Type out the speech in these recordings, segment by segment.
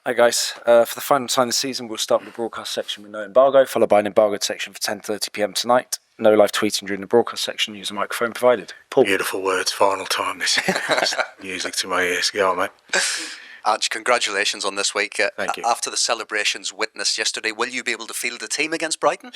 Hi guys, for the final time this season we'll start with the broadcast section with no embargo, followed by an embargoed section for 10:30pm tonight. No live tweeting during the broadcast section, use a microphone provided. Paul. Beautiful words, final time this music to my ears. Go on, mate. Ange, congratulations on this week. Thank you. After the celebrations witnessed yesterday, will you be able to field the team against Brighton?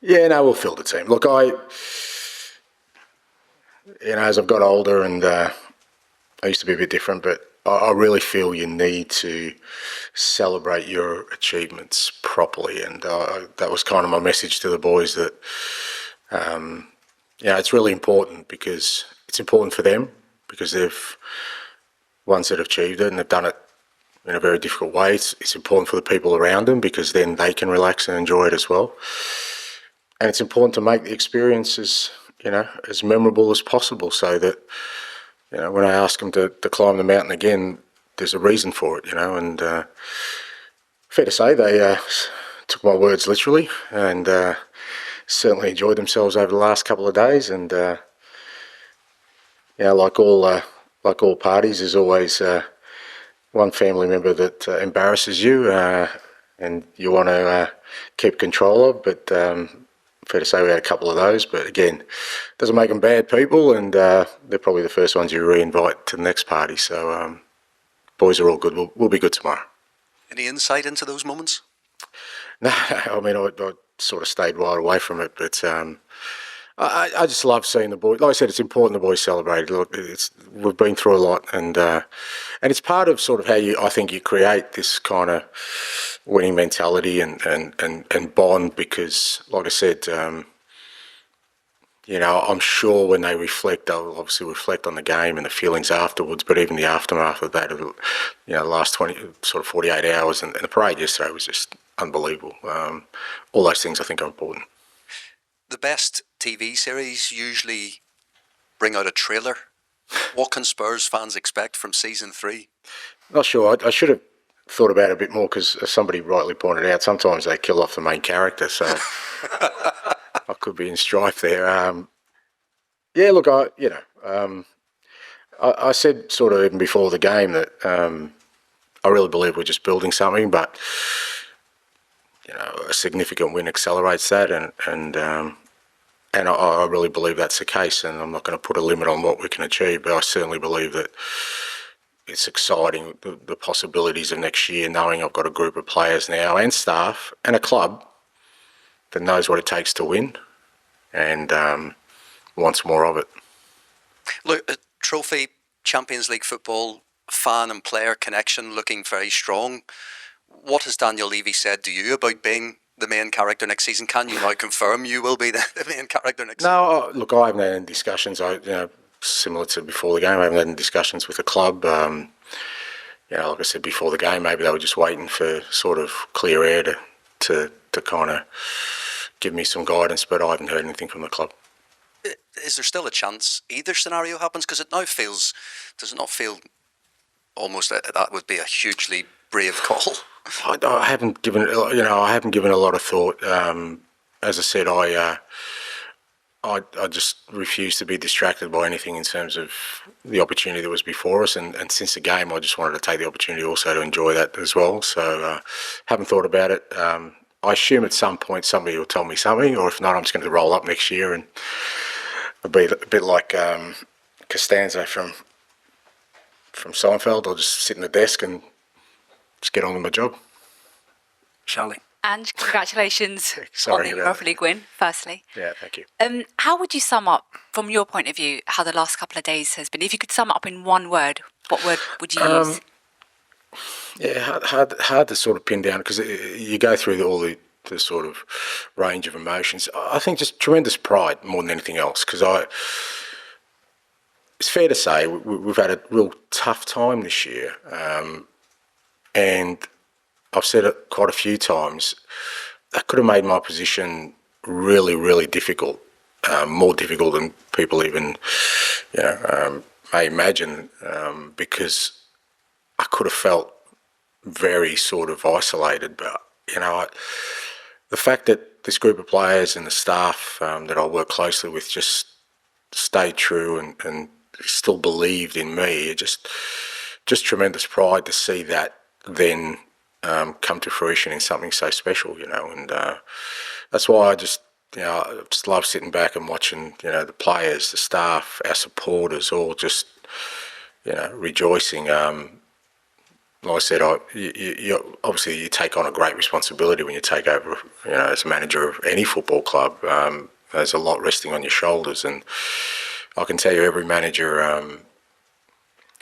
Yeah, we'll field the team. Look, as I've got older and I used to be a bit different, but I really feel you need to celebrate your achievements properly, and that was kind of my message to the boys that, it's really important because it's important for them because they've ones that have achieved it and they've done it in a very difficult way. It's important for the people around them because then they can relax and enjoy it as well. And it's important to make the experience as memorable as possible so that, when I ask them to climb the mountain again, there's a reason for it, and fair to say they took my words literally and certainly enjoyed themselves over the last couple of days. And, like all parties, there's always one family member that embarrasses you and you want to keep control of, but fair to say we had a couple of those, but again, doesn't make them bad people, and they're probably the first ones you re-invite to the next party. So boys are all good. We'll be good tomorrow. Any insight into those moments? No, I mean, I sort of stayed wide away from it, but I just love seeing the boys. Like I said, it's important the boys celebrate. Look, we've been through a lot, and it's part of sort of how I think you create this kind of winning mentality and bond. Because, like I said, I'm sure when they reflect, they'll obviously reflect on the game and the feelings afterwards. But even the aftermath of that, the last 48 hours, and the parade yesterday was just unbelievable. All those things I think are important. The best TV series usually bring out a trailer. What can Spurs fans expect from season 3? Not sure. I should have thought about it a bit more because, as somebody rightly pointed out, sometimes they kill off the main character, so I could be in strife there. Look, I said sort of even before the game that I really believe we're just building something, but a significant win accelerates that, and I really believe that's the case. And I'm not going to put a limit on what we can achieve, but I certainly believe that it's exciting, the possibilities of next year, knowing I've got a group of players now and staff and a club that knows what it takes to win and wants more of it. Look, trophy, Champions League football, fan and player connection looking very strong. What has Daniel Levy said to you about being the main character next season? Can you now confirm you will be the main character next season? No, look, I haven't had any discussions. Similar to before the game, I haven't had any discussions with the club. Like I said before the game, maybe they were just waiting for sort of clear air to kind of give me some guidance, but I haven't heard anything from the club. Is there still a chance either scenario happens? Because does it not feel almost that would be a hugely brave call? I haven't given it, I haven't given a lot of thought. As I said, I just refuse to be distracted by anything in terms of the opportunity that was before us, and since the game, I just wanted to take the opportunity also to enjoy that as well. So haven't thought about it. I assume at some point somebody will tell me something, or if not, I'm just going to roll up next year and I'll be a bit like Costanza from Seinfeld. I'll just sit in the desk and just get on with my job. Charlie. And congratulations on the Europa League win, firstly. Yeah, thank you. How would you sum up, from your point of view, how the last couple of days has been? If you could sum it up in one word, what word would you use? Yeah, hard to sort of pin down because you go through all the sort of range of emotions. I think just tremendous pride more than anything else, because it's fair to say we've had a real tough time this year, and I've said it quite a few times, that could have made my position really, really difficult, more difficult than people even may imagine, because I could have felt very sort of isolated. But the fact that this group of players and the staff that I work closely with just stayed true and still believed in me, just tremendous pride to see that then come to fruition in something so special, and that's why I just love sitting back and watching, the players, the staff, our supporters, all just, rejoicing. Like I said, you obviously you take on a great responsibility when you take over, as a manager of any football club. There's a lot resting on your shoulders, and I can tell you, every manager,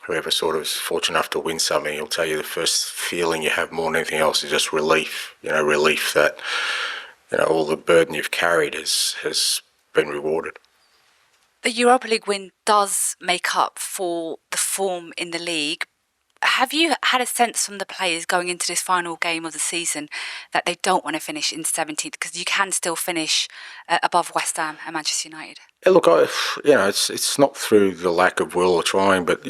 whoever sort of is fortunate enough to win something, he'll tell you the first feeling you have more than anything else is just relief. Relief that all the burden you've carried has been rewarded. The Europa League win does make up for the form in the league. Have you had a sense from the players going into this final game of the season that they don't want to finish in 17th, because you can still finish above West Ham and Manchester United? Yeah, look, it's not through the lack of will or trying, but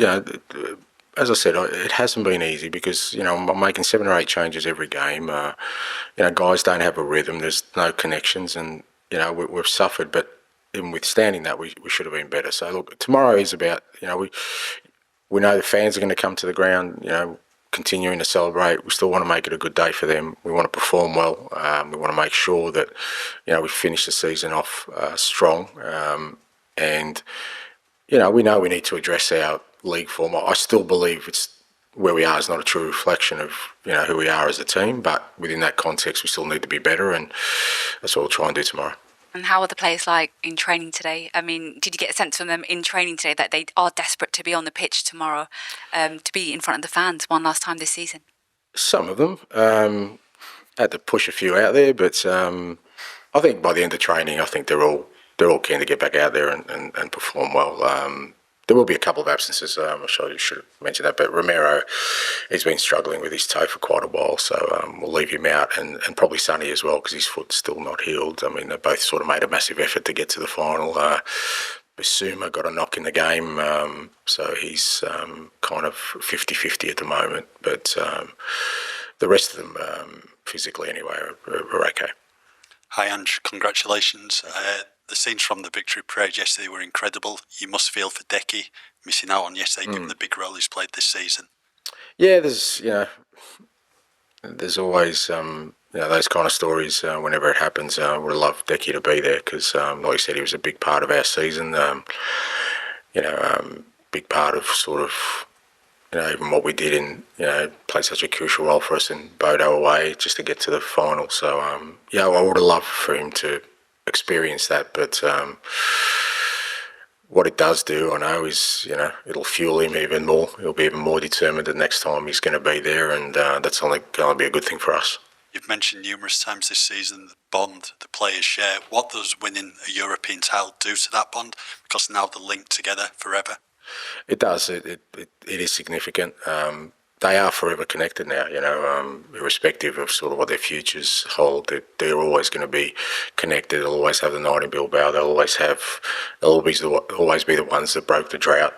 as I said, it hasn't been easy because I'm making 7 or 8 changes every game. Guys don't have a rhythm. There's no connections, and we've suffered. But in withstanding that, we should have been better. So look, tomorrow is about we know the fans are going to come to the ground, continuing to celebrate. We still want to make it a good day for them. We want to perform well. We want to make sure that, we finish the season off strong. And we know we need to address our league form. I still believe it's where we are is not a true reflection of, who we are as a team. But within that context, we still need to be better. And that's what we'll try and do tomorrow. And how are the players like in training today? I mean, did you get a sense from them in training today that they are desperate to be on the pitch tomorrow, to be in front of the fans one last time this season? Some of them had to push a few out there, but I think by the end of training, I think they're all keen to get back out there and perform well. There will be a couple of absences. I'm sure you should have mentioned that, but Romero, he's been struggling with his toe for quite a while, so we'll leave him out, and probably Sonny as well because his foot's still not healed. I mean, they both sort of made a massive effort to get to the final. Basuma got a knock in the game, so he's kind of 50-50 at the moment, but the rest of them, physically anyway, are okay. Hi Ange, congratulations. The scenes from the victory parade yesterday were incredible. You must feel for Decky missing out on yesterday, given the big role he's played this season. Yeah, there's always those kind of stories. Whenever it happens, I would love Decky to be there because, like you said, he was a big part of our season. Big part of sort of even what we did in played such a crucial role for us in Bodo away just to get to the final. So I would have loved for him to experience that, but what it does do, I know, is it'll fuel him even more. He'll be even more determined the next time he's going to be there, and that's only going to be a good thing for us. You've mentioned numerous times this season the bond the players share. What does winning a European title do to that bond? Because now they're linked together forever. It does. It is significant. They are forever connected now, irrespective of sort of what their futures hold. They're always going to be connected. They'll always have the night in Bilbao. They'll always be the ones that broke the drought,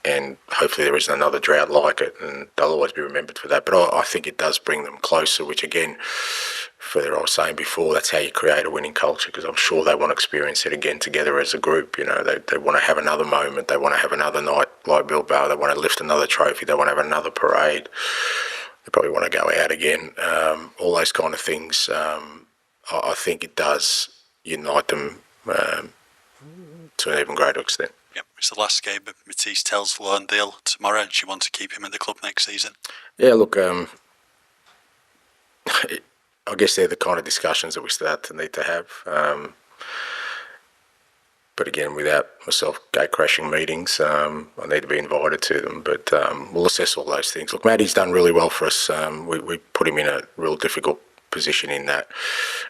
and hopefully there isn't another drought like it, and they'll always be remembered for that. But I think it does bring them closer, which again, further I was saying before, that's how you create a winning culture, because I'm sure they want to experience it again together as a group. They want to have another moment. They want to have another night like Bilbao. They want to lift another trophy. They want to have another parade. They probably want to go out again. All those kind of things. I think it does unite them to an even greater extent. Yep, it's the last game of Mathys Tel's loan deal tomorrow, and she wants to keep him at the club next season. Yeah, look, I guess they're the kind of discussions that we start to need to have. But again, without myself gate-crashing meetings, I need to be invited to them. But we'll assess all those things. Look, Matty's done really well for us. We put him in a real difficult position in that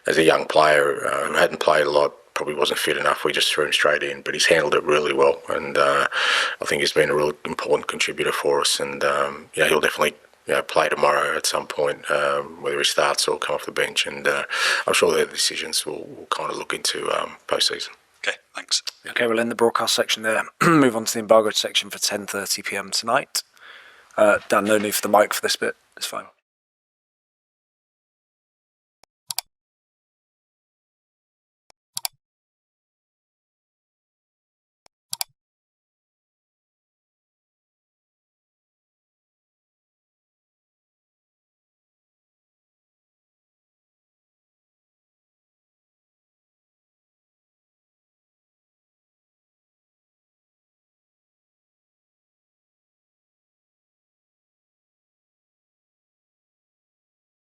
as a young player who hadn't played a lot, probably wasn't fit enough. We just threw him straight in, but he's handled it really well. And I think he's been a real important contributor for us. And he'll definitely play tomorrow at some point, whether he starts or come off the bench. And I'm sure their decisions will kind of look into post-season. Okay, thanks. Okay, we'll end the broadcast section there. Move on to the embargoed section for 10:30 p.m. tonight. Dan, no need for the mic for this bit. It's fine.